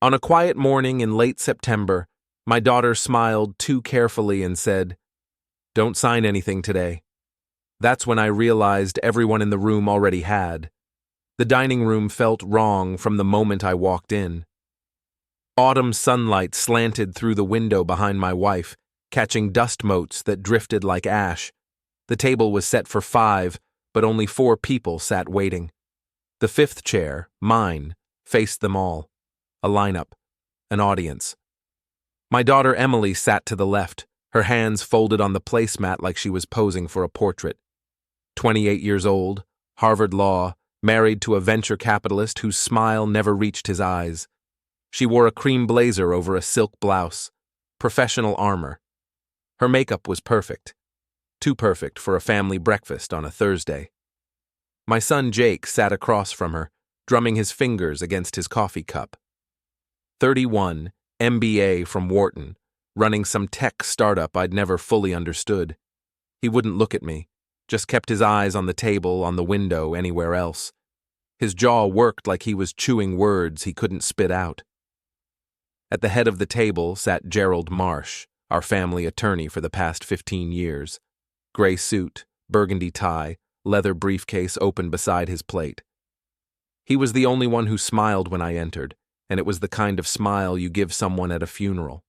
On a quiet morning in late September, my daughter smiled too carefully and said, "Don't sign anything today." That's when I realized everyone in the room already had. The dining room felt wrong from the moment I walked in. Autumn sunlight slanted through the window behind my wife, catching dust motes that drifted like ash. The table was set for 5, but only 4 people sat waiting. The 5th chair, mine, faced them all. A lineup, an audience. My daughter Emily sat to the left, her hands folded on the placemat like she was posing for a portrait. 28 years old, Harvard Law, married to a venture capitalist whose smile never reached his eyes. She wore a cream blazer over a silk blouse, professional armor. Her makeup was perfect. Too perfect for a family breakfast on a Thursday. My son Jake sat across from her, drumming his fingers against his coffee cup. 31, MBA from Wharton, running some tech startup I'd never fully understood. He wouldn't look at me, just kept his eyes on the table, on the window, anywhere else. His jaw worked like he was chewing words he couldn't spit out. At the head of the table sat Gerald Marsh, our family attorney for the past 15 years. Gray suit, burgundy tie, leather briefcase open beside his plate. He was the only one who smiled when I entered, and it was the kind of smile you give someone at a funeral.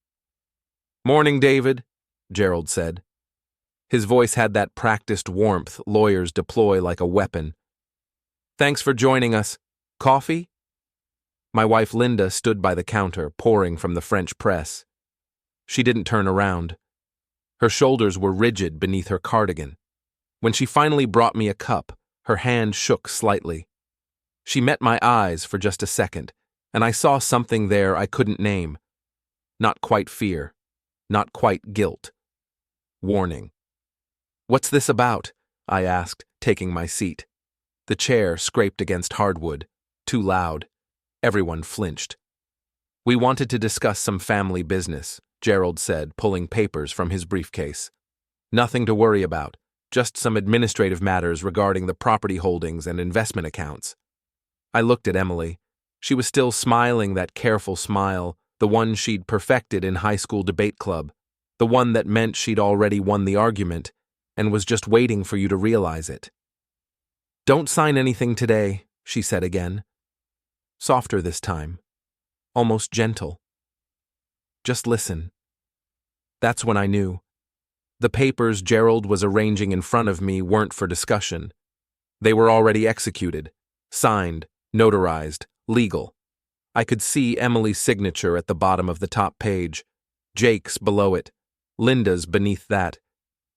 "Morning, David," Gerald said. His voice had that practiced warmth lawyers deploy like a weapon. "Thanks for joining us. Coffee?" My wife Linda stood by the counter, pouring from the French press. She didn't turn around. Her shoulders were rigid beneath her cardigan. When she finally brought me a cup, her hand shook slightly. She met my eyes for just a second, and I saw something there I couldn't name. Not quite fear. Not quite guilt. Warning. "What's this about?" I asked, taking my seat. The chair scraped against hardwood. Too loud. Everyone flinched. "We wanted to discuss some family business," Gerald said, pulling papers from his briefcase. "Nothing to worry about, just some administrative matters regarding the property holdings and investment accounts." I looked at Emily. She was still smiling that careful smile, the one she'd perfected in high school debate club, the one that meant she'd already won the argument and was just waiting for you to realize it. "Don't sign anything today," she said again. Softer this time. Almost gentle. "Just listen." That's when I knew. The papers Gerald was arranging in front of me weren't for discussion. They were already executed, signed, notarized, legal. I could see Emily's signature at the bottom of the top page, Jake's below it, Linda's beneath that,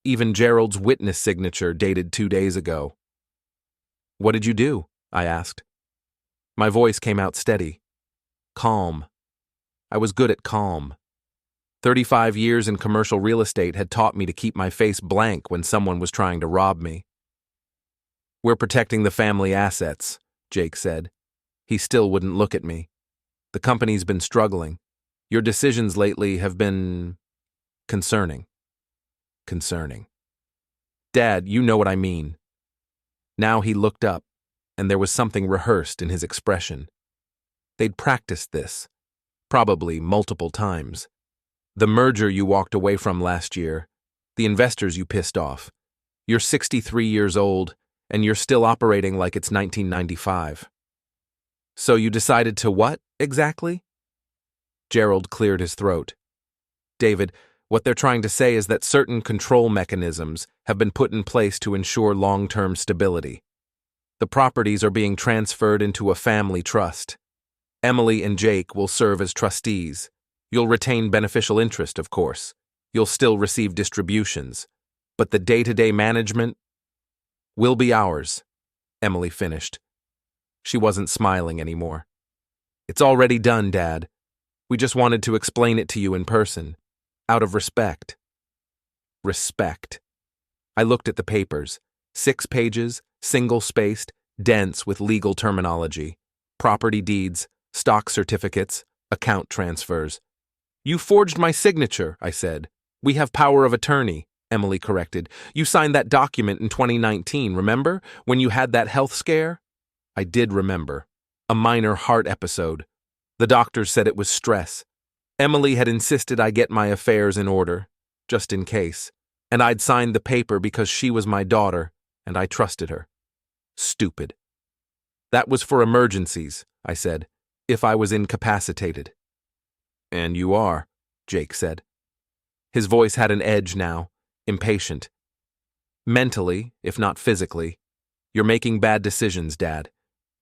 even Gerald's witness signature dated 2 days ago. "What did you do?" I asked. My voice came out steady. Calm. I was good at calm. 35 years in commercial real estate had taught me to keep my face blank when someone was trying to rob me. "We're protecting the family assets," Jake said. He still wouldn't look at me. "The company's been struggling. Your decisions lately have been concerning." Concerning. "Dad, you know what I mean." Now he looked up, and there was something rehearsed in his expression. They'd practiced this, probably multiple times. The merger you walked away from last year, the investors you pissed off. You're 63 years old, and you're still operating like it's 1995. "So you decided to what, exactly?" Gerald cleared his throat. "David, what they're trying to say is that certain control mechanisms have been put in place to ensure long-term stability. The properties are being transferred into a family trust. Emily and Jake will serve as trustees. You'll retain beneficial interest, of course. You'll still receive distributions. But the day-to-day management will be ours," Emily finished. She wasn't smiling anymore. "It's already done, Dad. We just wanted to explain it to you in person, out of respect." Respect. I looked at the papers. 6 pages, single-spaced, dense with legal terminology. Property deeds, stock certificates, account transfers. "You forged my signature," I said. "We have power of attorney," Emily corrected. "You signed that document in 2019, remember? When you had that health scare?" I did remember. A minor heart episode. The doctors said it was stress. Emily had insisted I get my affairs in order, just in case, and I'd signed the paper because she was my daughter, and I trusted her. Stupid. That was for emergencies, I said, if I was incapacitated. And you are, Jake said. His voice had an edge now, impatient. Mentally, if not physically, you're making bad decisions, Dad.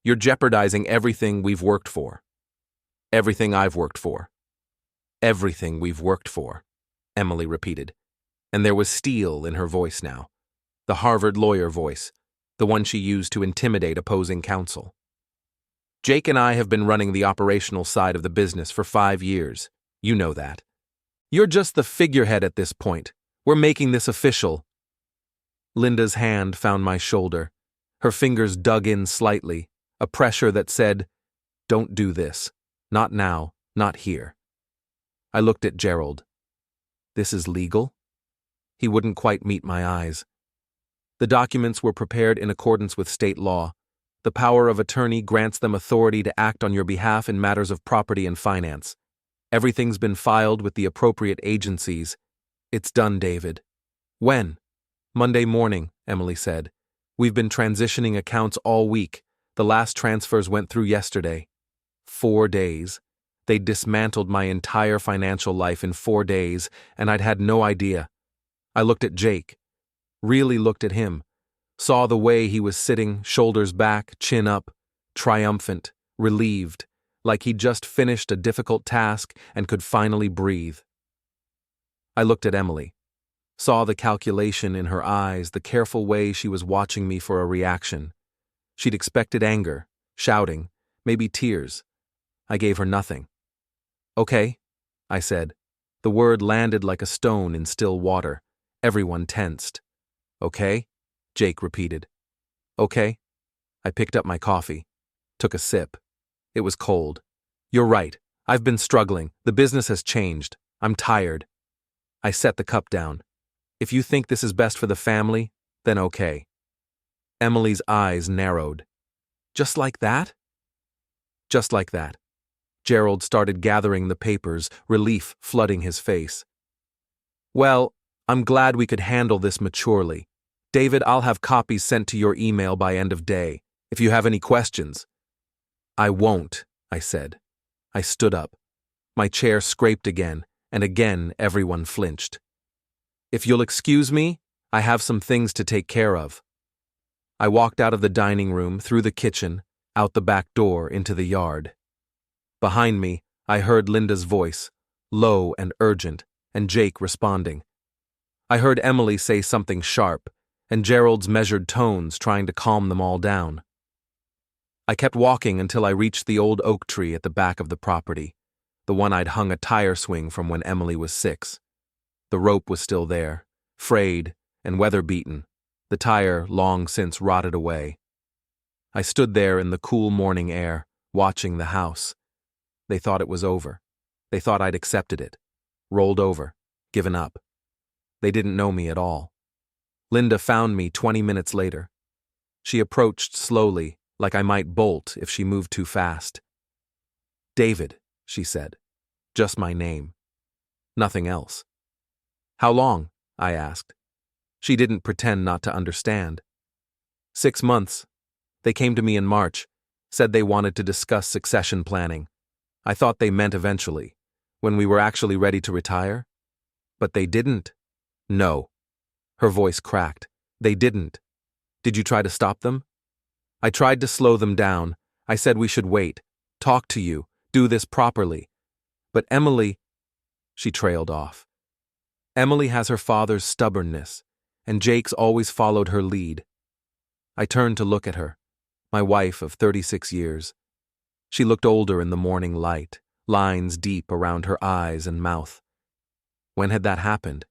You're jeopardizing everything we've worked for. Everything I've worked for. Everything we've worked for, Emily repeated, and there was steel in her voice now, the Harvard lawyer voice, the one she used to intimidate opposing counsel. Jake and I have been running the operational side of the business for 5 years. You know that. You're just the figurehead at this point. We're making this official. Linda's hand found my shoulder. Her fingers dug in slightly, a pressure that said, "Don't do this. Not now, not here." I looked at Gerald. This is legal? He wouldn't quite meet my eyes. The documents were prepared in accordance with state law. The power of attorney grants them authority to act on your behalf in matters of property and finance. Everything's been filed with the appropriate agencies. It's done, David. When? Monday morning, Emily said. We've been transitioning accounts all week. The last transfers went through yesterday. 4 days. They dismantled my entire financial life in 4 days, and I'd had no idea. I looked at Jake. Really looked at him. Saw the way he was sitting, shoulders back, chin up, triumphant, relieved, like he'd just finished a difficult task and could finally breathe. I looked at Emily. Saw the calculation in her eyes, the careful way she was watching me for a reaction. She'd expected anger, shouting, maybe tears. I gave her nothing. Okay, I said. The word landed like a stone in still water. Everyone tensed. Okay, Jake repeated. Okay. I picked up my coffee. Took a sip. It was cold. You're right. I've been struggling. The business has changed. I'm tired. I set the cup down. If you think this is best for the family, then okay. Emily's eyes narrowed. Just like that? Just like that. Gerald started gathering the papers, relief flooding his face. Well, I'm glad we could handle this maturely. David, I'll have copies sent to your email by end of day, if you have any questions. I won't, I said. I stood up. My chair scraped again, and again everyone flinched. If you'll excuse me, I have some things to take care of. I walked out of the dining room, through the kitchen, out the back door, into the yard. Behind me, I heard Linda's voice, low and urgent, and Jake responding. I heard Emily say something sharp, and Gerald's measured tones trying to calm them all down. I kept walking until I reached the old oak tree at the back of the property, the one I'd hung a tire swing from when Emily was 6. The rope was still there, frayed and weather-beaten, the tire long since rotted away. I stood there in the cool morning air, watching the house. They thought it was over. They thought I'd accepted it, rolled over, given up. They didn't know me at all. Linda found me 20 minutes later. She approached slowly, like I might bolt if she moved too fast. David, she said. Just my name. Nothing else. How long? I asked. She didn't pretend not to understand. 6 months. They came to me in March, said they wanted to discuss succession planning. I thought they meant eventually, when we were actually ready to retire. But they didn't. No. Her voice cracked. They didn't. Did you try to stop them? I tried to slow them down. I said we should wait, talk to you, do this properly. But Emily... She trailed off. Emily has her father's stubbornness, and Jake's always followed her lead. I turned to look at her, my wife of 36 years. She looked older in the morning light, lines deep around her eyes and mouth. When had that happened?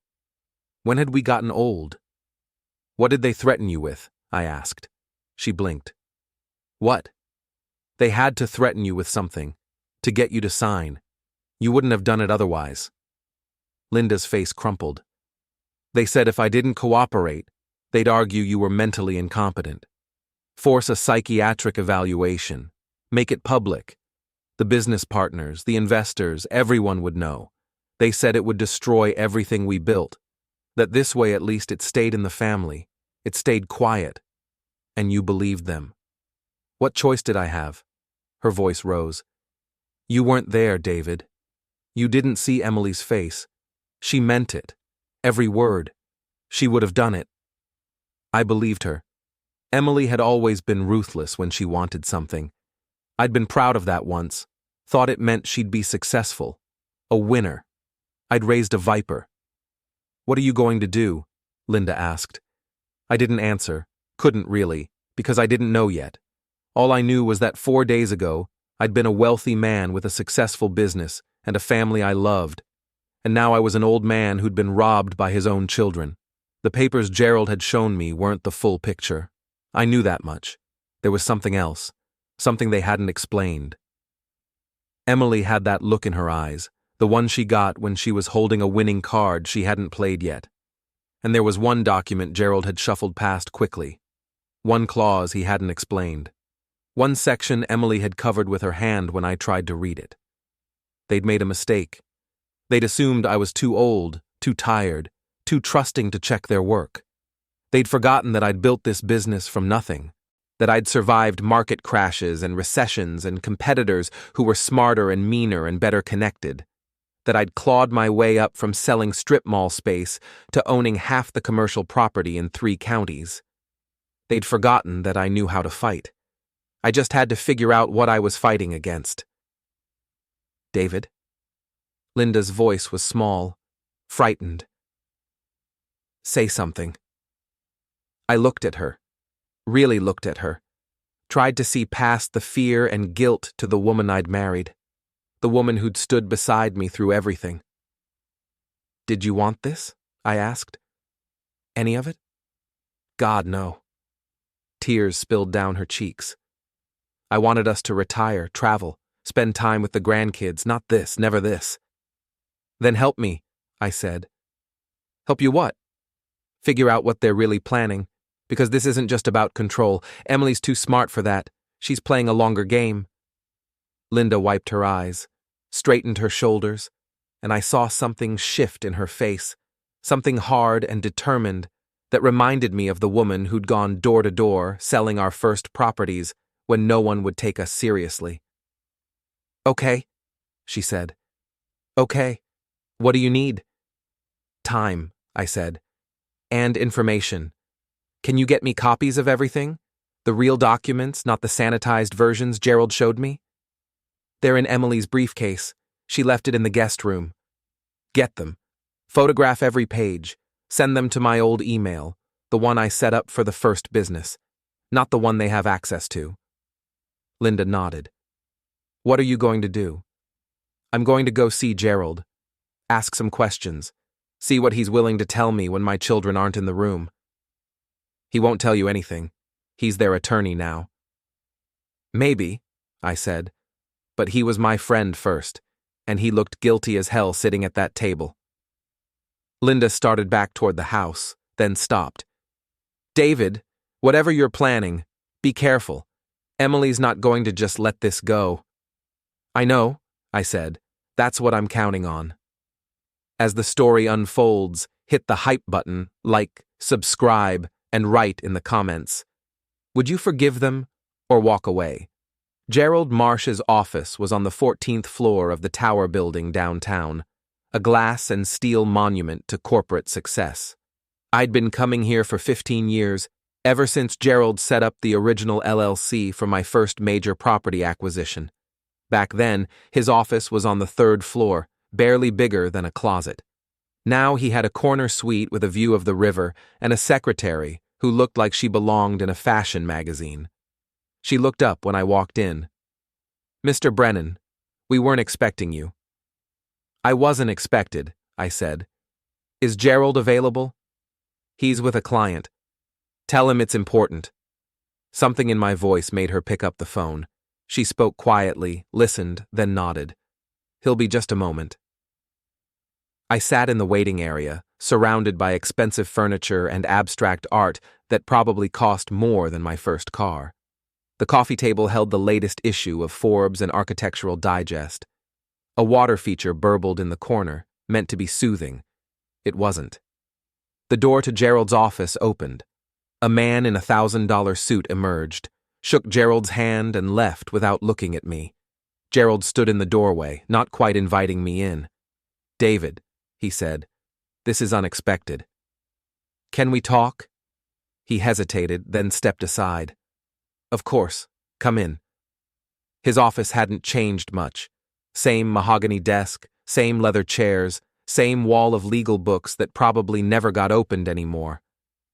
When had we gotten old? What did they threaten you with? I asked. She blinked. What? They had to threaten you with something, to get you to sign. You wouldn't have done it otherwise. Linda's face crumpled. They said if I didn't cooperate, they'd argue you were mentally incompetent. Force a psychiatric evaluation. Make it public. The business partners, the investors, everyone would know. They said it would destroy everything we built. That this way at least it stayed in the family. It stayed quiet. And you believed them. What choice did I have? Her voice rose. You weren't there, David. You didn't see Emily's face. She meant it. Every word. She would have done it. I believed her. Emily had always been ruthless when she wanted something. I'd been proud of that once, thought it meant she'd be successful. A winner. I'd raised a viper. What are you going to do? Linda asked. I didn't answer, couldn't really, because I didn't know yet. All I knew was that 4 days ago, I'd been a wealthy man with a successful business and a family I loved. And now I was an old man who'd been robbed by his own children. The papers Gerald had shown me weren't the full picture. I knew that much. There was something else, something they hadn't explained. Emily had that look in her eyes, the one she got when she was holding a winning card she hadn't played yet. And there was one document Gerald had shuffled past quickly. One clause he hadn't explained. One section Emily had covered with her hand when I tried to read it. They'd made a mistake. They'd assumed I was too old, too tired, too trusting to check their work. They'd forgotten that I'd built this business from nothing, that I'd survived market crashes and recessions and competitors who were smarter and meaner and better connected, that I'd clawed my way up from selling strip mall space to owning half the commercial property in 3 counties. They'd forgotten that I knew how to fight. I just had to figure out what I was fighting against. David? Linda's voice was small, frightened. Say something. I looked at her, really looked at her, tried to see past the fear and guilt to the woman I'd married, the woman who'd stood beside me through everything. Did you want this? I asked. Any of it? God, no. Tears spilled down her cheeks. I wanted us to retire, travel, spend time with the grandkids, not this, never this. Then help me, I said. Help you what? Figure out what they're really planning, because this isn't just about control. Emily's too smart for that. She's playing a longer game. Linda wiped her eyes, straightened her shoulders, and I saw something shift in her face, something hard and determined that reminded me of the woman who'd gone door to door selling our first properties when no one would take us seriously. Okay, she said. Okay, what do you need? Time, I said. And information. Can you get me copies of everything? The real documents, not the sanitized versions Gerald showed me? They're in Emily's briefcase. She left it in the guest room. Get them. Photograph every page. Send them to my old email, the one I set up for the first business, not the one they have access to. Linda nodded. What are you going to do? I'm going to go see Gerald. Ask some questions. See what he's willing to tell me when my children aren't in the room. He won't tell you anything. He's their attorney now. Maybe, I said, but he was my friend first, and he looked guilty as hell sitting at that table. Linda started back toward the house, then stopped. David, whatever you're planning, be careful. Emily's not going to just let this go. I know, I said. That's what I'm counting on. As the story unfolds, hit the hype button, like, subscribe, and write in the comments. Would you forgive them or walk away? Gerald Marsh's office was on the 14th floor of the Tower building downtown, a glass and steel monument to corporate success. I'd been coming here for 15 years, ever since Gerald set up the original LLC for my first major property acquisition. Back then, his office was on the 3rd floor, barely bigger than a closet. Now he had a corner suite with a view of the river and a secretary who looked like she belonged in a fashion magazine. She looked up when I walked in. Mr. Brennan, we weren't expecting you. I wasn't expected, I said. Is Gerald available? He's with a client. Tell him it's important. Something in my voice made her pick up the phone. She spoke quietly, listened, then nodded. He'll be just a moment. I sat in the waiting area, surrounded by expensive furniture and abstract art that probably cost more than my first car. The coffee table held the latest issue of Forbes and Architectural Digest. A water feature burbled in the corner, meant to be soothing. It wasn't. The door to Gerald's office opened. A man in $1,000 suit emerged, shook Gerald's hand and left without looking at me. Gerald stood in the doorway, not quite inviting me in. "David," he said, "this is unexpected. Can we talk?" He hesitated, then stepped aside. "Of course, come in." His office hadn't changed much. Same mahogany desk, same leather chairs, same wall of legal books that probably never got opened anymore.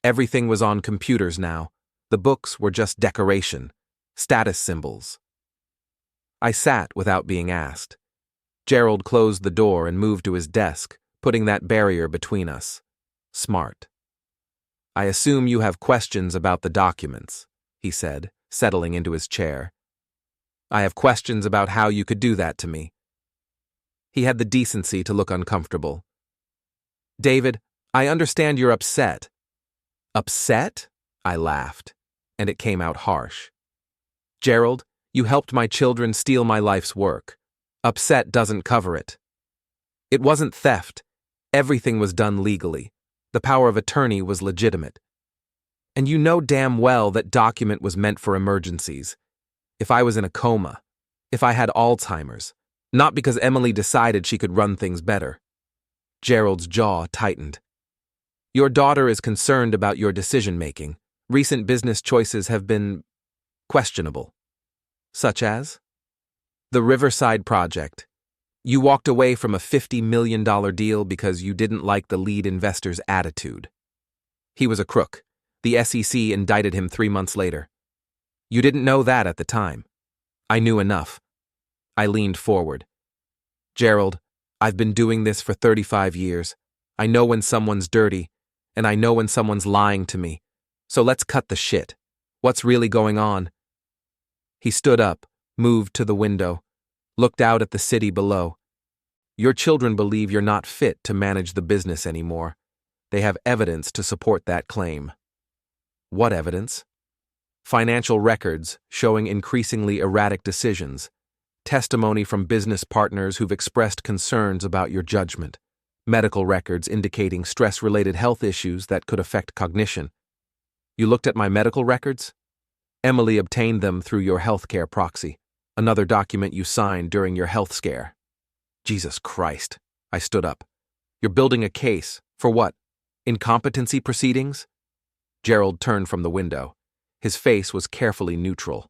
Everything was on computers now. The books were just decoration, status symbols. I sat without being asked. Gerald closed the door and moved to his desk, putting that barrier between us. Smart. "I assume you have questions about the documents," he said, settling into his chair. "I have questions about how you could do that to me." He had the decency to look uncomfortable. "David, I understand you're upset." "Upset?" I laughed, and it came out harsh. "Gerald, you helped my children steal my life's work. Upset doesn't cover it. It wasn't theft. Everything was done legally. The power of attorney was legitimate. And you know damn well that document was meant for emergencies. If I was in a coma, if I had Alzheimer's, not because Emily decided she could run things better." Gerald's jaw tightened. "Your daughter is concerned about your decision-making. Recent business choices have been questionable." "Such as?" "The Riverside project. You walked away from a $50 million deal because you didn't like the lead investor's attitude. He was a crook. The SEC indicted him 3 months later. You didn't know that at the time. I knew enough." I leaned forward. "Gerald, I've been doing this for 35 years. I know when someone's dirty, and I know when someone's lying to me. So let's cut the shit. What's really going on?" He stood up, moved to the window, looked out at the city below. "Your children believe you're not fit to manage the business anymore. They have evidence to support that claim." "What evidence?" "Financial records showing increasingly erratic decisions. Testimony from business partners who've expressed concerns about your judgment. Medical records indicating stress-related health issues that could affect cognition." "You looked at my medical records?" "Emily obtained them through your healthcare proxy, another document you signed during your health scare." "Jesus Christ." I stood up. "You're building a case. For what? Incompetency proceedings?" Gerald turned from the window. His face was carefully neutral.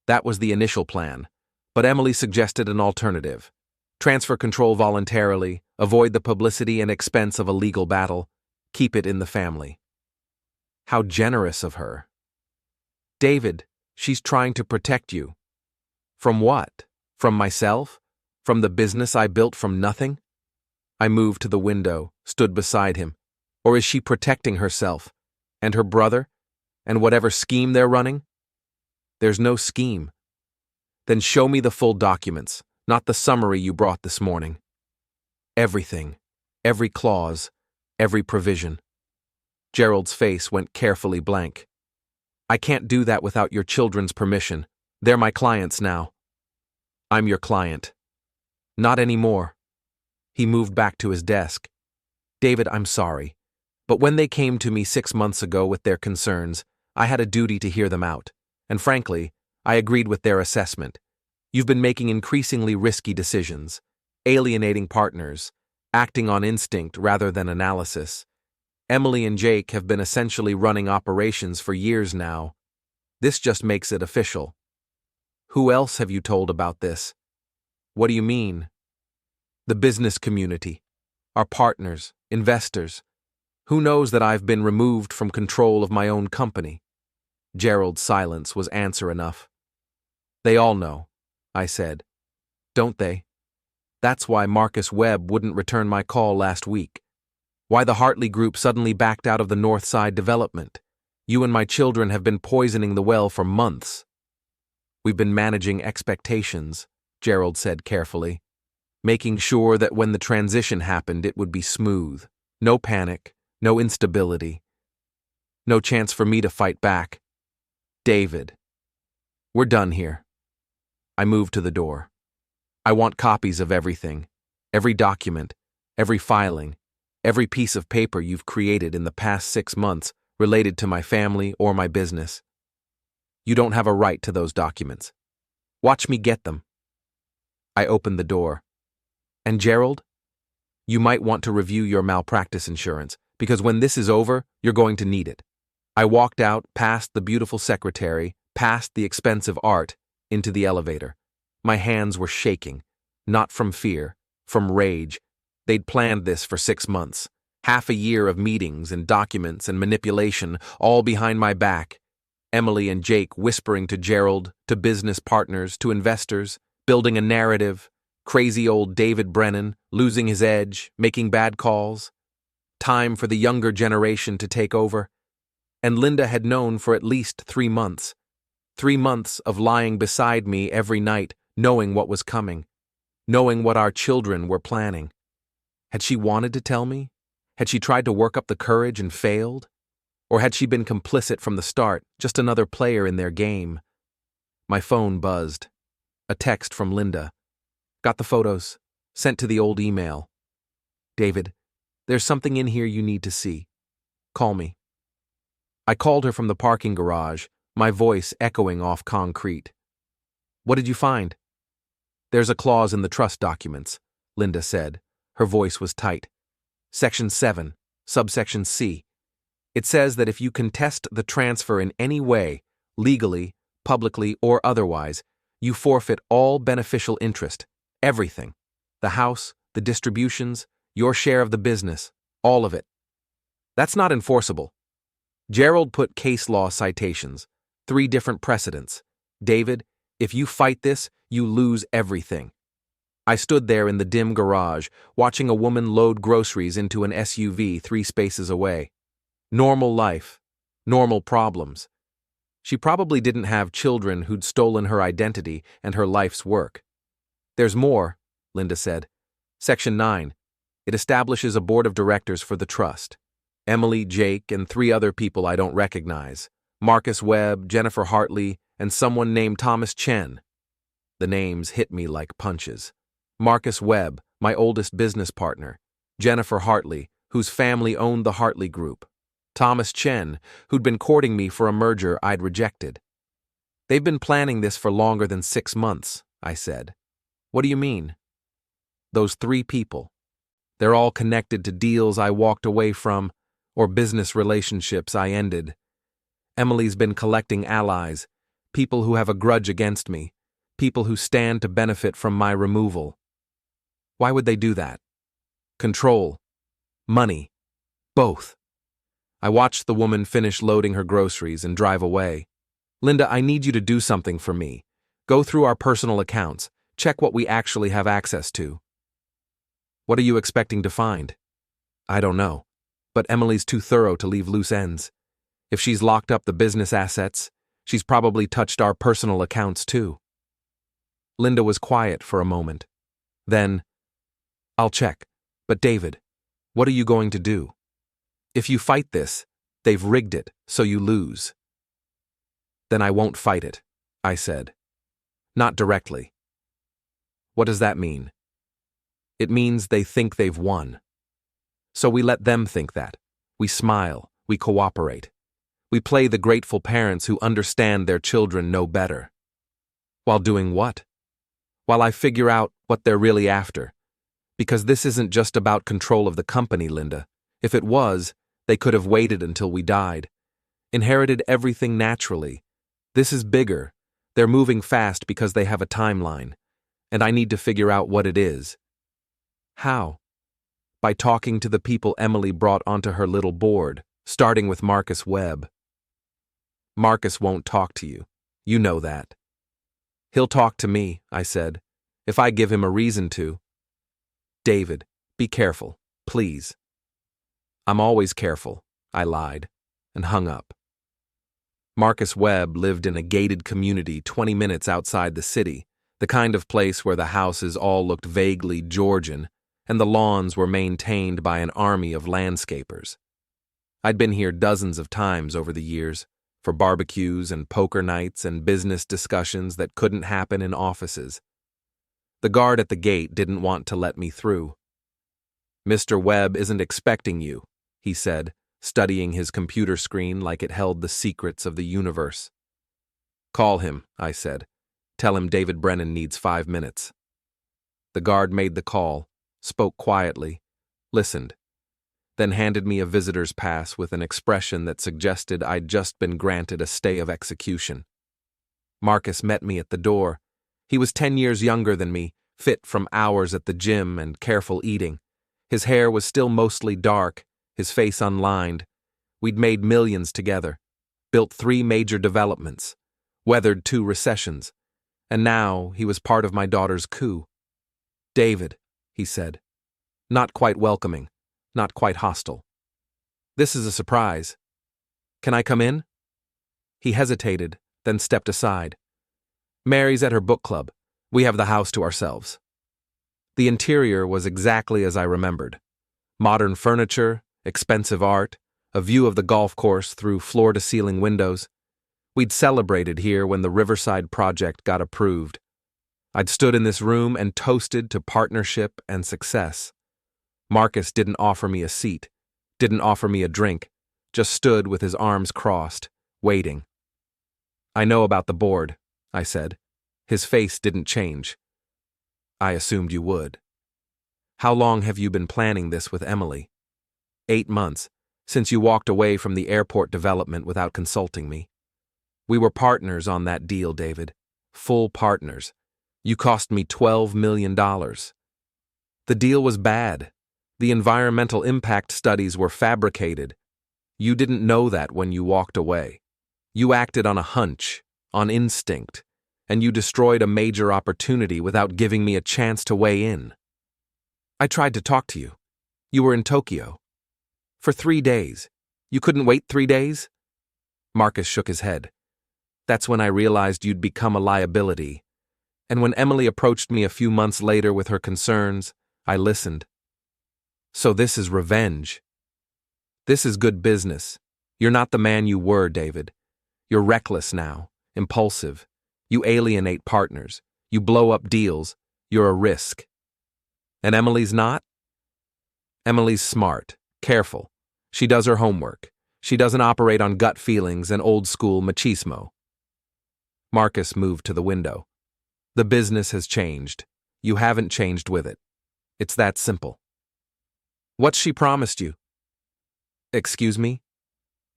"That was the initial plan, but Emily suggested an alternative. Transfer control voluntarily, avoid the publicity and expense of a legal battle, keep it in the family." "How generous of her." "David, she's trying to protect you." "From what? From myself? From the business I built from nothing?" I moved to the window, stood beside him. "Or is she protecting herself? And her brother? And whatever scheme they're running?" "There's no scheme." "Then show me the full documents, not the summary you brought this morning." "Everything. Every clause. Every provision." Gerald's face went carefully blank. "I can't do that without your children's permission. They're my clients now." "I'm your client." "Not anymore." He moved back to his desk. "David, I'm sorry. But when they came to me 6 months ago with their concerns, I had a duty to hear them out. And frankly, I agreed with their assessment. You've been making increasingly risky decisions, alienating partners, acting on instinct rather than analysis. Emily and Jake have been essentially running operations for years now. This just makes it official." "Who else have you told about this?" "What do you mean?" "The business community. Our partners, investors. Who knows that I've been removed from control of my own company?" Gerald's silence was answer enough. "They all know," I said. "Don't they? That's why Marcus Webb wouldn't return my call last week. Why the Hartley Group suddenly backed out of the Northside development. You and my children have been poisoning the well for months." "We've been managing expectations," Gerald said carefully, "making sure that when the transition happened it would be smooth. No panic, no instability. No chance for me to fight back." "David." We're done here. I moved to the door. I want copies of everything, every document, every filing, every piece of paper you've created in the past 6 months related to my family or my business. You don't have a right to those documents. Watch me get them. I opened the door. And Gerald? You might want to review your malpractice insurance, because when this is over, you're going to need it. I walked out, past the beautiful secretary, past the expensive art, into the elevator. My hands were shaking, not from fear, from rage. They'd planned this for 6 months. Half a year of meetings and documents and manipulation, all behind my back. Emily and Jake whispering to Gerald, to business partners, to investors, building a narrative. Crazy old David Brennan, losing his edge, making bad calls. Time for the younger generation to take over. And Linda had known for at least 3 months. 3 months of lying beside me every night, knowing what was coming, knowing what our children were planning. Had she wanted to tell me? Had she tried to work up the courage and failed? Or had she been complicit from the start, just another player in their game? My phone buzzed. A text from Linda. Got the photos. Sent to the old email. David, there's something in here you need to see. Call me. I called her from the parking garage, my voice echoing off concrete. What did you find? There's a clause in the trust documents, Linda said. Her voice was tight. Section 7, subsection C. It says that if you contest the transfer in any way, legally, publicly, or otherwise, you forfeit all beneficial interest, everything. The house, the distributions, your share of the business, all of it. That's not enforceable. Gerald put case law citations, 3 different precedents. David, if you fight this, you lose everything. I stood there in the dim garage, watching a woman load groceries into an SUV 3 spaces away. Normal life, normal problems. She probably didn't have children who'd stolen her identity and her life's work. There's more, Linda said. Section 9. It establishes a board of directors for the trust. Emily, Jake, and 3 other people I don't recognize. Marcus Webb, Jennifer Hartley, and someone named Thomas Chen. The names hit me like punches. Marcus Webb, my oldest business partner. Jennifer Hartley, whose family owned the Hartley Group. Thomas Chen, who'd been courting me for a merger I'd rejected. They've been planning this for longer than 6 months, I said. What do you mean? Those 3 people. They're all connected to deals I walked away from, or business relationships I ended. Emily's been collecting allies, people who have a grudge against me, people who stand to benefit from my removal. Why would they do that? Control. Money. Both. I watched the woman finish loading her groceries and drive away. Linda, I need you to do something for me. Go through our personal accounts. Check what we actually have access to. What are you expecting to find? I don't know. But Emily's too thorough to leave loose ends. If she's locked up the business assets, she's probably touched our personal accounts too. Linda was quiet for a moment. Then, I'll check. But David, what are you going to do? If you fight this, they've rigged it, so you lose. Then I won't fight it, I said. Not directly. What does that mean? It means they think they've won. So we let them think that. We smile, we cooperate. We play the grateful parents who understand their children know better. While doing what? While I figure out what they're really after. Because this isn't just about control of the company, Linda. If it was, they could have waited until we died. Inherited everything naturally. This is bigger. They're moving fast because they have a timeline. And I need to figure out what it is. How? By talking to the people Emily brought onto her little board, starting with Marcus Webb. Marcus won't talk to you. You know that. He'll talk to me, I said, if I give him a reason to. David, be careful, please. I'm always careful, I lied, and hung up. Marcus Webb lived in a gated community 20 minutes outside the city, the kind of place where the houses all looked vaguely Georgian, and the lawns were maintained by an army of landscapers. I'd been here dozens of times over the years, for barbecues and poker nights and business discussions that couldn't happen in offices. The guard at the gate didn't want to let me through. "Mr. Webb isn't expecting you," he said, studying his computer screen like it held the secrets of the universe. "Call him," I said. "Tell him David Brennan needs 5 minutes." The guard made the call, spoke quietly, listened, then handed me a visitor's pass with an expression that suggested I'd just been granted a stay of execution. Marcus met me at the door. He was 10 years younger than me, fit from hours at the gym and careful eating. His hair was still mostly dark, his face unlined. We'd made millions together, built 3 major developments, weathered 2 recessions, and now he was part of my daughter's coup. "David," he said, not quite welcoming, not quite hostile. "This is a surprise. Can I come in?" He hesitated, then stepped aside. "Mary's at her book club. We have the house to ourselves." The interior was exactly as I remembered. Modern furniture, expensive art, a view of the golf course through floor-to-ceiling windows. We'd celebrated here when the Riverside project got approved. I'd stood in this room and toasted to partnership and success. Marcus didn't offer me a seat, didn't offer me a drink, just stood with his arms crossed, waiting. "I know about the board," I said. His face didn't change. "I assumed you would." "How long have you been planning this with Emily?" 8 months, since you walked away from the airport development without consulting me. We were partners on that deal, David. Full partners. You cost me $12 million. The deal was bad. The environmental impact studies were fabricated. You didn't know that when you walked away. You acted on a hunch, on instinct, and you destroyed a major opportunity without giving me a chance to weigh in. I tried to talk to you. You were in Tokyo. For 3 days. You couldn't wait 3 days? Marcus shook his head. That's when I realized you'd become a liability. And when Emily approached me a few months later with her concerns, I listened. So this is revenge. This is good business. You're not the man you were, David. You're reckless now, impulsive. You alienate partners. You blow up deals. You're a risk. And Emily's not? Emily's smart, careful. She does her homework. She doesn't operate on gut feelings and old-school machismo. Marcus moved to the window. The business has changed. You haven't changed with it. It's that simple. What's she promised you? Excuse me?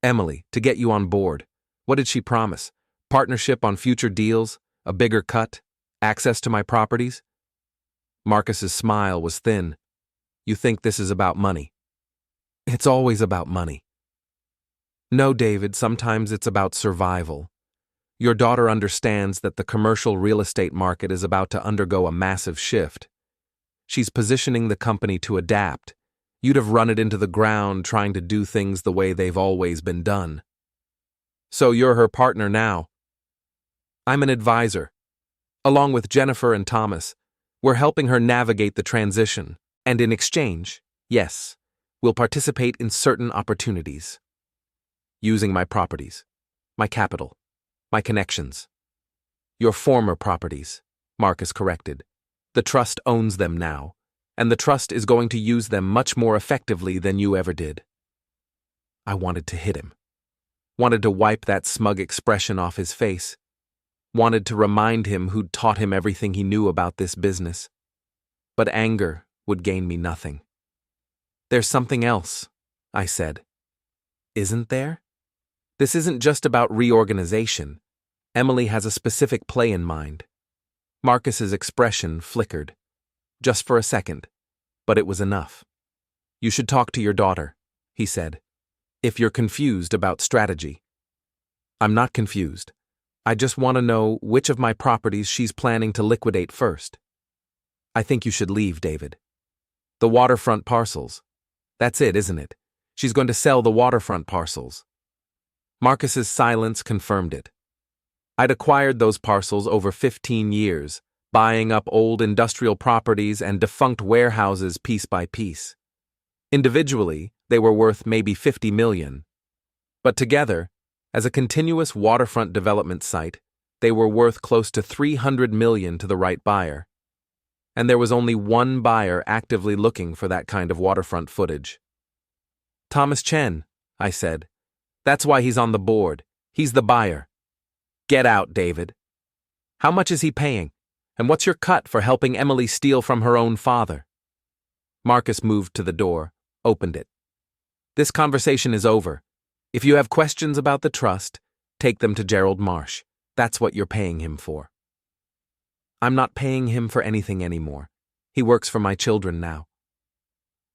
Emily, to get you on board. What did she promise? Partnership on future deals? A bigger cut? Access to my properties? Marcus's smile was thin. You think this is about money? It's always about money. No, David, sometimes it's about survival. Your daughter understands that the commercial real estate market is about to undergo a massive shift. She's positioning the company to adapt. You'd have run it into the ground trying to do things the way they've always been done. So you're her partner now. I'm an advisor. Along with Jennifer and Thomas, we're helping her navigate the transition. And in exchange, yes, we'll participate in certain opportunities. Using my properties, my capital, my connections. Your former properties, Marcus corrected. The trust owns them now, and the trust is going to use them much more effectively than you ever did. I wanted to hit him. Wanted to wipe that smug expression off his face. Wanted to remind him who'd taught him everything he knew about this business. But anger would gain me nothing. There's something else, I said. Isn't there? This isn't just about reorganization. Emily has a specific play in mind. Marcus's expression flickered. Just for a second. But it was enough. You should talk to your daughter, he said. If you're confused about strategy. I'm not confused. I just want to know which of my properties she's planning to liquidate first. I think you should leave, David. The waterfront parcels. That's it, isn't it? She's going to sell the waterfront parcels. Marcus's silence confirmed it. I'd acquired those parcels over 15 years, buying up old industrial properties and defunct warehouses piece by piece. Individually, they were worth maybe $50 million. But together, As a continuous waterfront development site, they were worth close to $300 million to the right buyer. And there was only one buyer actively looking for that kind of waterfront footage. Thomas Chen, I said. That's why he's on the board. He's the buyer. Get out, David. How much is he paying? And what's your cut for helping Emily steal from her own father? Marcus moved to the door, opened it. This conversation is over. If you have questions about the trust, take them to Gerald Marsh. That's what you're paying him for. I'm not paying him for anything anymore. He works for my children now.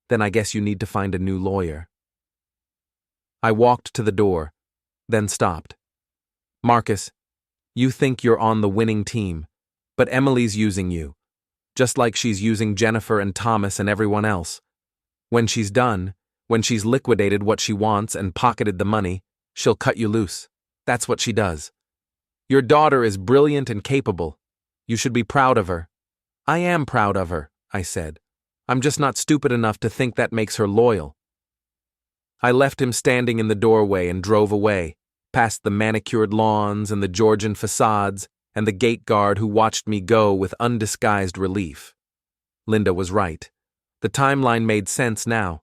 Then I guess you need to find a new lawyer. I walked to the door, then stopped. Marcus, you think you're on the winning team, but Emily's using you, just like she's using Jennifer and Thomas and everyone else. When she's done, when she's liquidated what she wants and pocketed the money, she'll cut you loose. That's what she does. Your daughter is brilliant and capable. You should be proud of her. I am proud of her, I said. I'm just not stupid enough to think that makes her loyal. I left him standing in the doorway and drove away, past the manicured lawns and the Georgian facades and the gate guard who watched me go with undisguised relief. Linda was right. The timeline made sense now.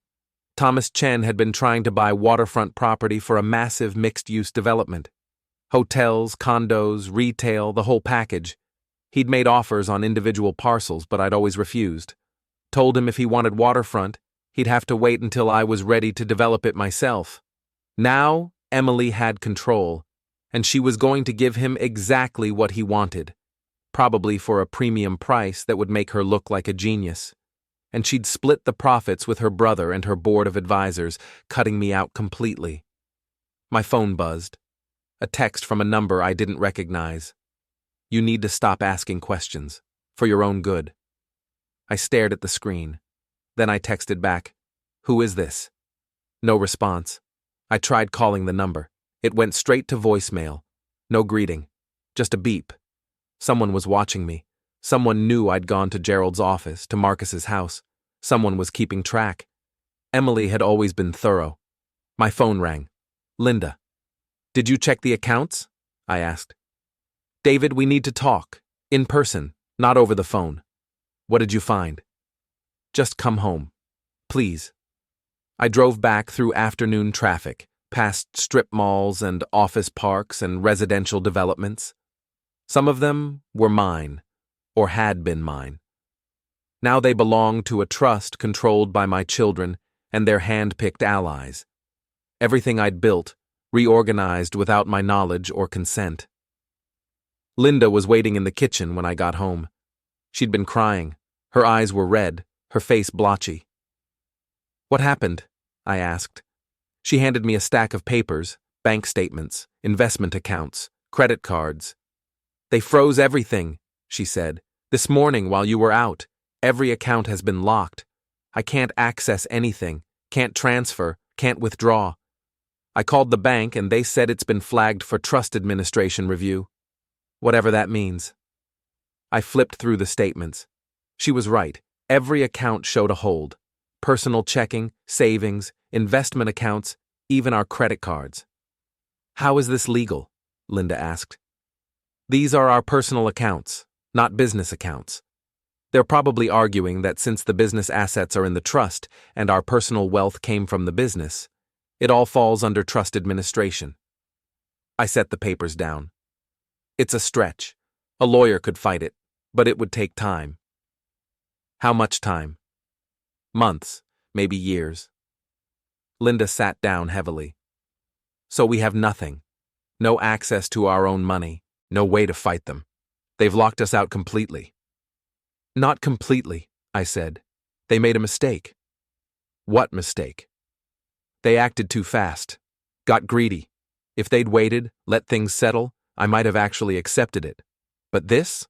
Thomas Chen had been trying to buy waterfront property for a massive mixed-use development. Hotels, condos, retail, the whole package. He'd made offers on individual parcels, but I'd always refused. Told him if he wanted waterfront, he'd have to wait until I was ready to develop it myself. Now, Emily had control, and she was going to give him exactly what he wanted, probably for a premium price that would make her look like a genius. And she'd split the profits with her brother and her board of advisors, cutting me out completely. My phone buzzed. A text from a number I didn't recognize. You need to stop asking questions, for your own good. I stared at the screen. Then I texted back, Who is this? No response. I tried calling the number. It went straight to voicemail. No greeting. Just a beep. Someone was watching me. Someone knew I'd gone to Gerald's office, to Marcus's house. Someone was keeping track. Emily had always been thorough. My phone rang. Linda. Did you check the accounts? I asked. David, we need to talk. In person, not over the phone. What did you find? Just come home. Please. I drove back through afternoon traffic, past strip malls and office parks and residential developments. Some of them were mine, or had been mine. Now they belonged to a trust controlled by my children and their hand-picked allies. Everything I'd built, reorganized without my knowledge or consent. Linda was waiting in the kitchen when I got home. She'd been crying. Her eyes were red, her face blotchy. What happened? I asked. She handed me a stack of papers, bank statements, investment accounts, credit cards. They froze everything, she said. This morning while you were out, every account has been locked. I can't access anything, can't transfer, can't withdraw. I called the bank and they said it's been flagged for trust administration review. Whatever that means. I flipped through the statements. She was right. Every account showed a hold. Personal checking, savings, investment accounts, even our credit cards. How is this legal? Linda asked. These are our personal accounts, not business accounts. They're probably arguing that since the business assets are in the trust and our personal wealth came from the business, it all falls under trust administration. I set the papers down. It's a stretch. A lawyer could fight it, but it would take time. How much time? Months, maybe years. Linda sat down heavily. So we have nothing. No access to our own money. No way to fight them. They've locked us out completely. Not completely, I said. They made a mistake. What mistake? They acted too fast. Got greedy. If they'd waited, let things settle, I might have actually accepted it. But this?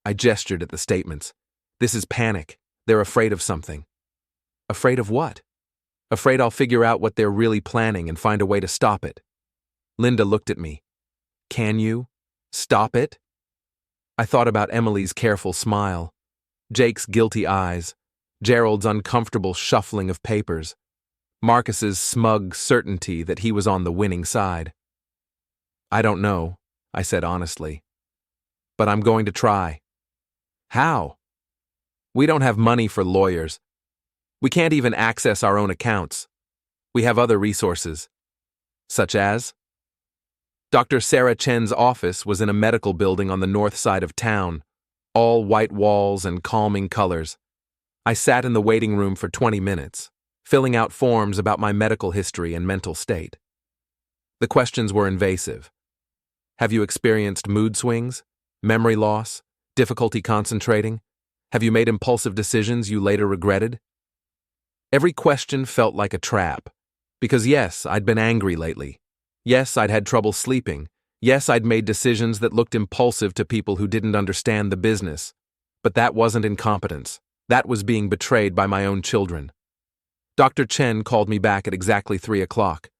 I gestured at the statements. This is panic. They're afraid of something. Afraid of what? Afraid I'll figure out what they're really planning and find a way to stop it. Linda looked at me. Can you? Stop it? I thought about Emily's careful smile, Jake's guilty eyes, Gerald's uncomfortable shuffling of papers, Marcus's smug certainty that he was on the winning side. I don't know, I said honestly. But I'm going to try. How? We don't have money for lawyers. We can't even access our own accounts. We have other resources. Such as? Dr. Sarah Chen's office was in a medical building on the north side of town, all white walls and calming colors. I sat in the waiting room for 20 minutes, filling out forms about my medical history and mental state. The questions were invasive. Have you experienced mood swings, memory loss, difficulty concentrating? Have you made impulsive decisions you later regretted? Every question felt like a trap, because yes, I'd been angry lately. Yes, I'd had trouble sleeping. Yes, I'd made decisions that looked impulsive to people who didn't understand the business. But that wasn't incompetence. That was being betrayed by my own children. Dr. Chen called me back at exactly 3 o'clock.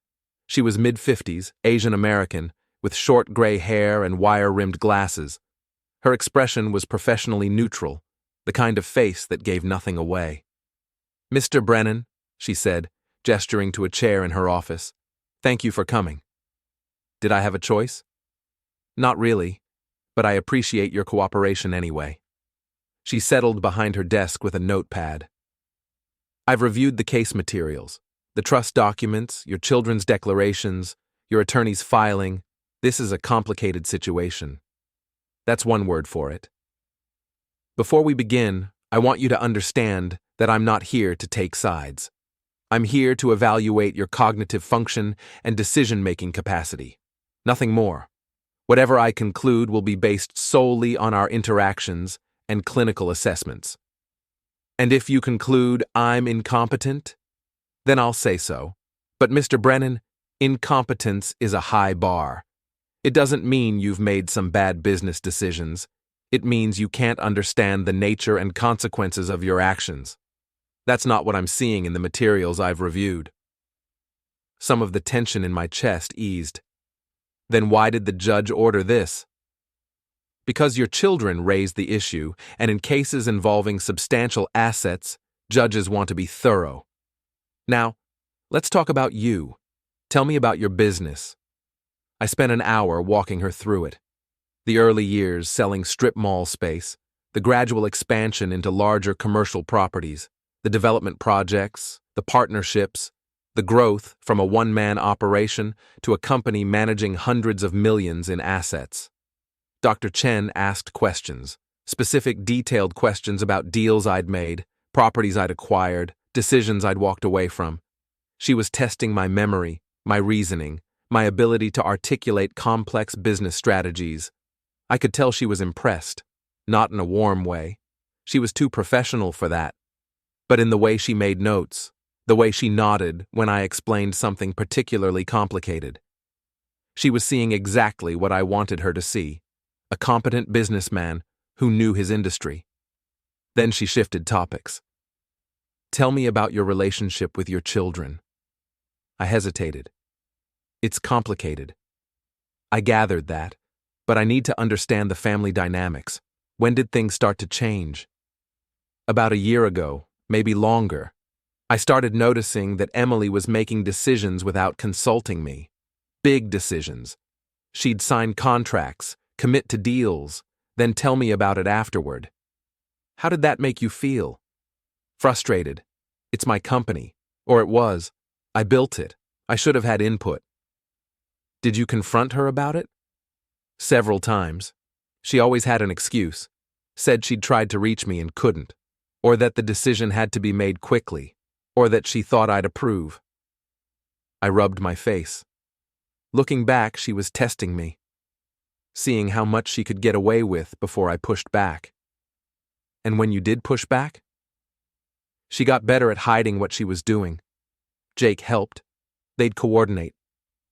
She was mid-50s, Asian American, with short gray hair and wire-rimmed glasses. Her expression was professionally neutral, the kind of face that gave nothing away. "Mr. Brennan," she said, gesturing to a chair in her office, "thank you for coming." Did I have a choice? Not really, but I appreciate your cooperation anyway. She settled behind her desk with a notepad. I've reviewed the case materials, the trust documents, your children's declarations, your attorney's filing. This is a complicated situation. That's one word for it. Before we begin, I want you to understand that I'm not here to take sides. I'm here to evaluate your cognitive function and decision-making capacity. Nothing more. Whatever I conclude will be based solely on our interactions and clinical assessments. And if you conclude I'm incompetent, then I'll say so. But Mr. Brennan, incompetence is a high bar. It doesn't mean you've made some bad business decisions. It means you can't understand the nature and consequences of your actions. That's not what I'm seeing in the materials I've reviewed. Some of the tension in my chest eased. Then why did the judge order this? Because your children raised the issue, and in cases involving substantial assets, judges want to be thorough. Now, let's talk about you. Tell me about your business. I spent an hour walking her through it. The early years selling strip mall space, the gradual expansion into larger commercial properties, the development projects, the partnerships, the growth from a one-man operation to a company managing hundreds of millions in assets. Dr. Chen asked questions, specific detailed questions about deals I'd made, properties I'd acquired, decisions I'd walked away from. She was testing my memory, my reasoning, my ability to articulate complex business strategies. I could tell she was impressed, not in a warm way. She was too professional for that. But in the way she made notes, the way she nodded when I explained something particularly complicated. She was seeing exactly what I wanted her to see, a competent businessman who knew his industry. Then she shifted topics. Tell me about your relationship with your children. I hesitated. It's complicated. I gathered that, but I need to understand the family dynamics. When did things start to change? About a year ago, maybe longer. I started noticing that Emily was making decisions without consulting me. Big decisions. She'd sign contracts, commit to deals, then tell me about it afterward. How did that make you feel? Frustrated. It's my company. Or it was. I built it. I should have had input. Did you confront her about it? Several times. She always had an excuse. Said she'd tried to reach me and couldn't. Or that the decision had to be made quickly. Or that she thought I'd approve. I rubbed my face. Looking back, she was testing me, seeing how much she could get away with before I pushed back. And when you did push back? She got better at hiding what she was doing. Jake helped. They'd coordinate,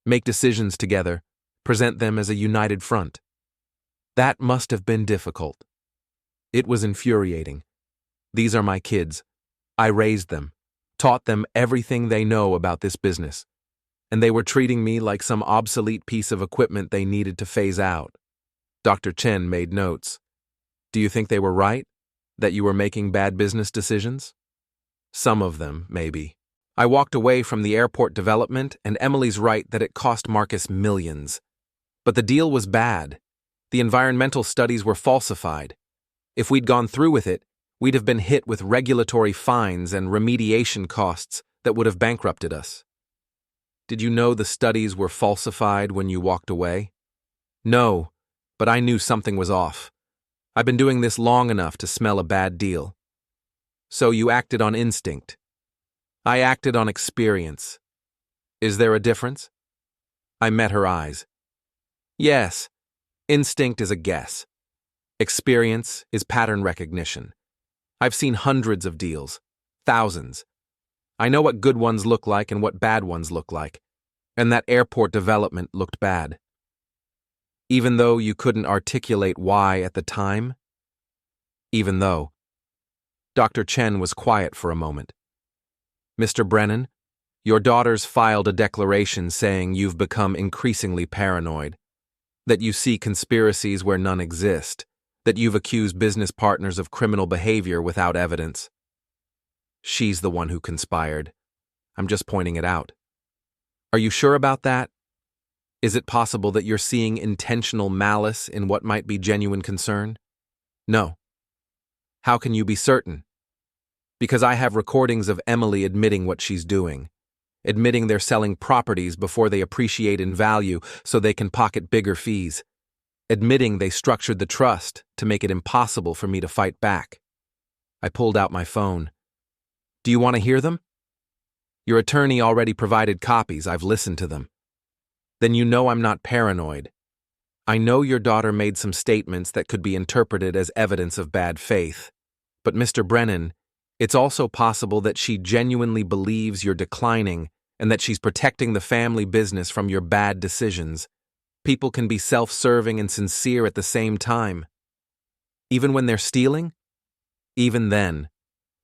make decisions together, present them as a united front. That must have been difficult. It was infuriating. These are my kids. I raised them, taught them everything they know about this business, and they were treating me like some obsolete piece of equipment they needed to phase out. Dr. Chen made notes. Do you think they were right? That you were making bad business decisions? Some of them, maybe. I walked away from the airport development, and Emily's right that it cost Marcus millions. But the deal was bad. The environmental studies were falsified. If we'd gone through with it, we'd have been hit with regulatory fines and remediation costs that would have bankrupted us. Did you know the studies were falsified when you walked away? No, but I knew something was off. I've been doing this long enough to smell a bad deal. So you acted on instinct. I acted on experience. Is there a difference? I met her eyes. Yes, instinct is a guess. Experience is pattern recognition. I've seen hundreds of deals, thousands. I know what good ones look like and what bad ones look like, and that airport development looked bad. Even though you couldn't articulate why at the time? Even though. Dr. Chen was quiet for a moment. Mr. Brennan, your daughter's filed a declaration saying you've become increasingly paranoid, that you see conspiracies where none exist, that you've accused business partners of criminal behavior without evidence. She's the one who conspired. I'm just pointing it out. Are you sure about that? Is it possible that you're seeing intentional malice in what might be genuine concern? No. How can you be certain? Because I have recordings of Emily admitting what she's doing, admitting they're selling properties before they appreciate in value so they can pocket bigger fees, admitting they structured the trust to make it impossible for me to fight back. I pulled out my phone. Do you want to hear them? Your attorney already provided copies. I've listened to them. Then you know I'm not paranoid. I know your daughter made some statements that could be interpreted as evidence of bad faith. But Mr. Brennan, it's also possible that she genuinely believes you're declining and that she's protecting the family business from your bad decisions. People can be self-serving and sincere at the same time. Even when they're stealing? Even then.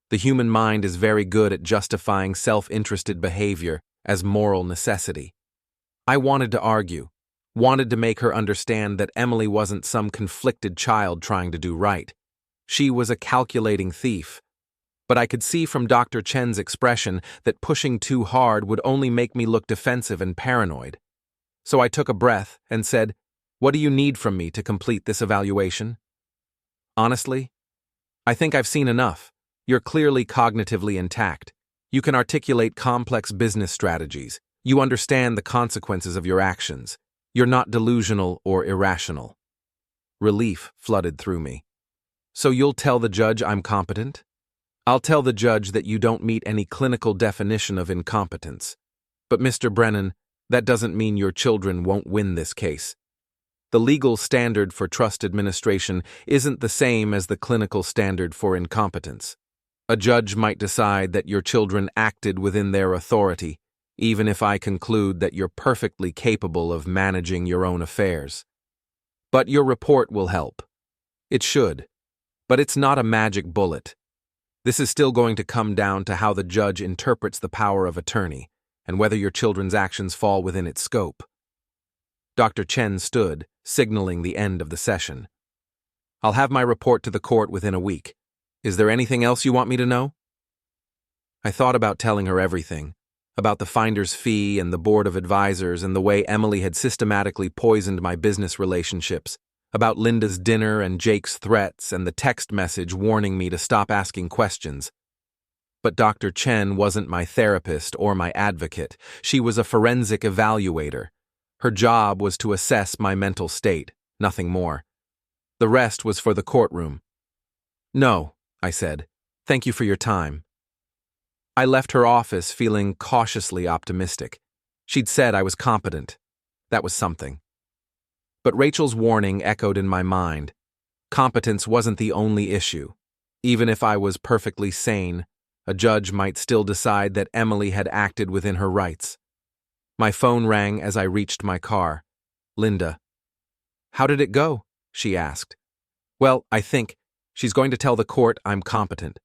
The human mind is very good at justifying self-interested behavior as moral necessity. I wanted to argue, wanted to make her understand that Emily wasn't some conflicted child trying to do right. She was a calculating thief. But I could see from Dr. Chen's expression that pushing too hard would only make me look defensive and paranoid. So I took a breath and said, "What do you need from me to complete this evaluation?" Honestly, I think I've seen enough. You're clearly cognitively intact. You can articulate complex business strategies. You understand the consequences of your actions. You're not delusional or irrational. Relief flooded through me. So you'll tell the judge I'm competent? I'll tell the judge that you don't meet any clinical definition of incompetence. But Mr. Brennan, that doesn't mean your children won't win this case. The legal standard for trust administration isn't the same as the clinical standard for incompetence. A judge might decide that your children acted within their authority, even if I conclude that you're perfectly capable of managing your own affairs. But your report will help. It should. But it's not a magic bullet. This is still going to come down to how the judge interprets the power of attorney and whether your children's actions fall within its scope. Dr. Chen stood, signaling the end of the session. I'll have my report to the court within a week. Is there anything else you want me to know? I thought about telling her everything, about the finder's fee and the board of advisors and the way Emily had systematically poisoned my business relationships, about Linda's dinner and Jake's threats and the text message warning me to stop asking questions. But Dr. Chen wasn't my therapist or my advocate. She was a forensic evaluator. Her job was to assess my mental state, nothing more. The rest was for the courtroom. No, I said. Thank you for your time. I left her office feeling cautiously optimistic. She'd said I was competent. That was something. But Rachel's warning echoed in my mind. Competence wasn't the only issue. Even if I was perfectly sane, a judge might still decide that Emily had acted within her rights. My phone rang as I reached my car. Linda. How did it go? She asked. Well, I think she's going to tell the court I'm competent.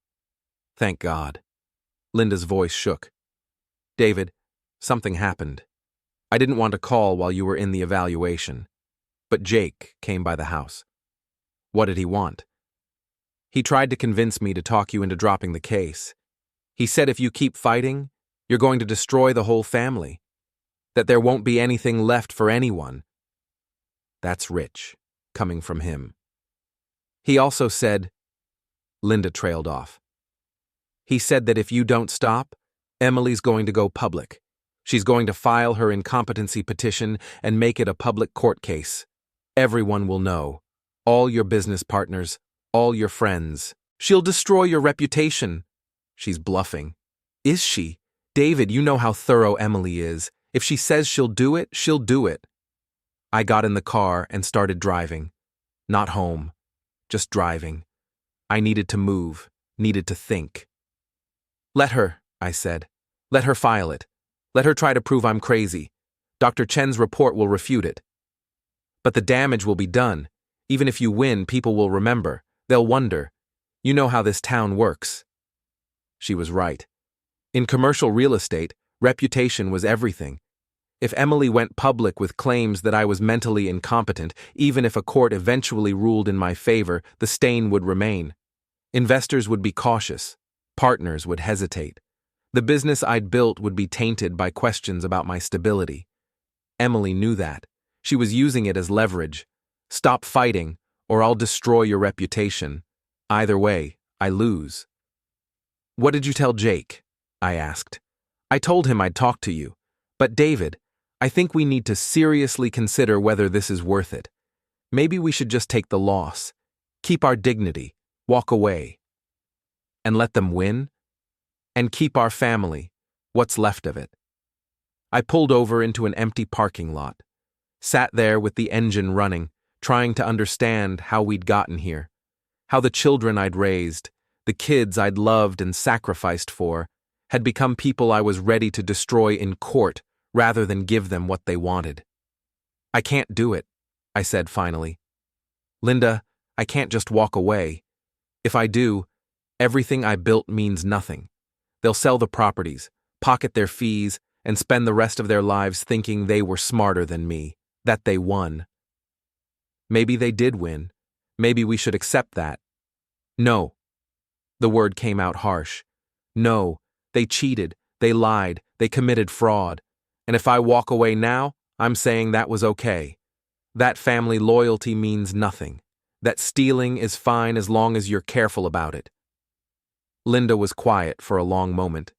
Thank God. Linda's voice shook. David, something happened. I didn't want to call while you were in the evaluation. But Jake came by the house. What did he want? He tried to convince me to talk you into dropping the case. He said if you keep fighting, you're going to destroy the whole family. That there won't be anything left for anyone. That's rich, coming from him. He also said, Linda trailed off. He said that if you don't stop, Emily's going to go public. She's going to file her incompetency petition and make it a public court case. Everyone will know. All your business partners, all your friends. She'll destroy your reputation. She's bluffing. Is she? David, you know how thorough Emily is. If she says she'll do it, she'll do it. I got in the car and started driving. Not home, just driving. I needed to move, needed to think. Let her, I said. Let her file it. Let her try to prove I'm crazy. Dr. Chen's report will refute it. But the damage will be done. Even if you win, people will remember. They'll wonder. You know how this town works. She was right. In commercial real estate, reputation was everything. If Emily went public with claims that I was mentally incompetent, even if a court eventually ruled in my favor, the stain would remain. Investors would be cautious. Partners would hesitate. The business I'd built would be tainted by questions about my stability. Emily knew that. She was using it as leverage. Stop fighting, or I'll destroy your reputation. Either way, I lose. What did you tell Jake? I asked. I told him I'd talk to you. But David, I think we need to seriously consider whether this is worth it. Maybe we should just take the loss. Keep our dignity. Walk away. And let them win? And keep our family, what's left of it. I pulled over into an empty parking lot. Sat there with the engine running, trying to understand how we'd gotten here. How the children I'd raised, the kids I'd loved and sacrificed for, had become people I was ready to destroy in court rather than give them what they wanted. I can't do it, I said finally. Linda, I can't just walk away. If I do, everything I built means nothing. They'll sell the properties, pocket their fees, and spend the rest of their lives thinking they were smarter than me, that they won. Maybe they did win. Maybe we should accept that. No. The word came out harsh. No, they cheated, they lied, they committed fraud. And if I walk away now, I'm saying that was okay. That family loyalty means nothing. That stealing is fine as long as you're careful about it. Linda was quiet for a long moment.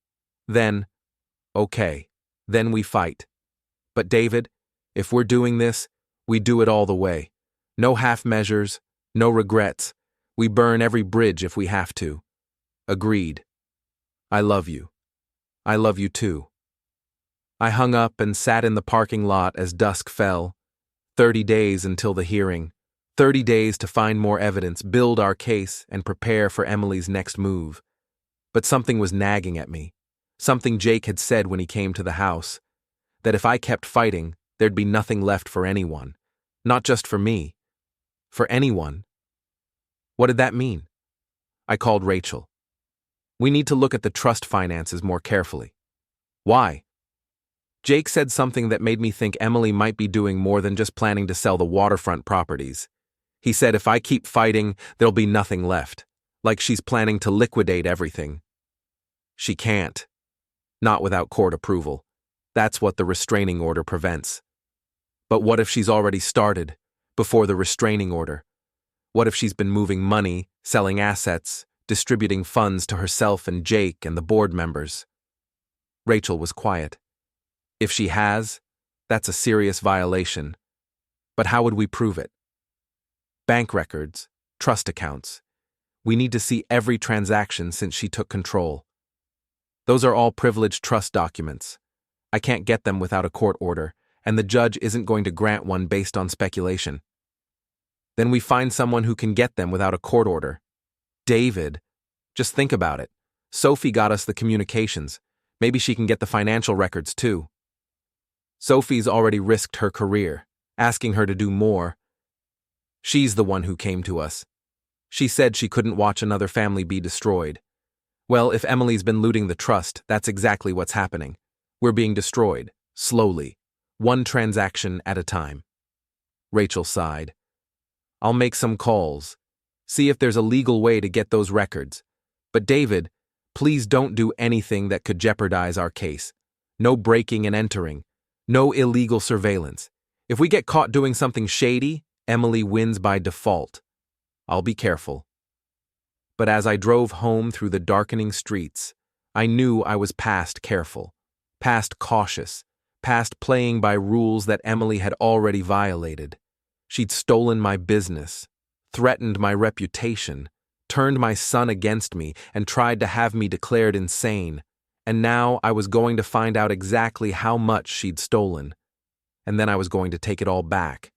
Then, okay, then we fight. But David, if we're doing this, we do it all the way. No half measures, no regrets. We burn every bridge if we have to. Agreed. I love you. I love you too. I hung up and sat in the parking lot as dusk fell. 30 days until the hearing. 30 days to find more evidence, build our case, and prepare for Emily's next move. But something was nagging at me. Something Jake had said when he came to the house. That if I kept fighting, there'd be nothing left for anyone. Not just for me. For anyone. What did that mean? I called Rachel. We need to look at the trust finances more carefully. Why? Jake said something that made me think Emily might be doing more than just planning to sell the waterfront properties. He said if I keep fighting, there'll be nothing left. Like she's planning to liquidate everything. She can't. Not without court approval. That's what the restraining order prevents. But what if she's already started, before the restraining order? What if she's been moving money, selling assets, distributing funds to herself and Jake and the board members? Rachel was quiet. If she has, that's a serious violation. But how would we prove it? Bank records, trust accounts. We need to see every transaction since she took control. Those are all privileged trust documents. I can't get them without a court order, and the judge isn't going to grant one based on speculation. Then we find someone who can get them without a court order. David. Just think about it. Sophie got us the communications. Maybe she can get the financial records too. Sophie's already risked her career, asking her to do more. She's the one who came to us. She said she couldn't watch another family be destroyed. Well, if Emily's been looting the trust, that's exactly what's happening. We're being destroyed, slowly, one transaction at a time. Rachel sighed. I'll make some calls. See if there's a legal way to get those records. But David, please don't do anything that could jeopardize our case. No breaking and entering. No illegal surveillance. If we get caught doing something shady, Emily wins by default. I'll be careful. But as I drove home through the darkening streets, I knew I was past careful, past cautious, past playing by rules that Emily had already violated. She'd stolen my business, threatened my reputation, turned my son against me, and tried to have me declared insane. And now I was going to find out exactly how much she'd stolen. And then I was going to take it all back.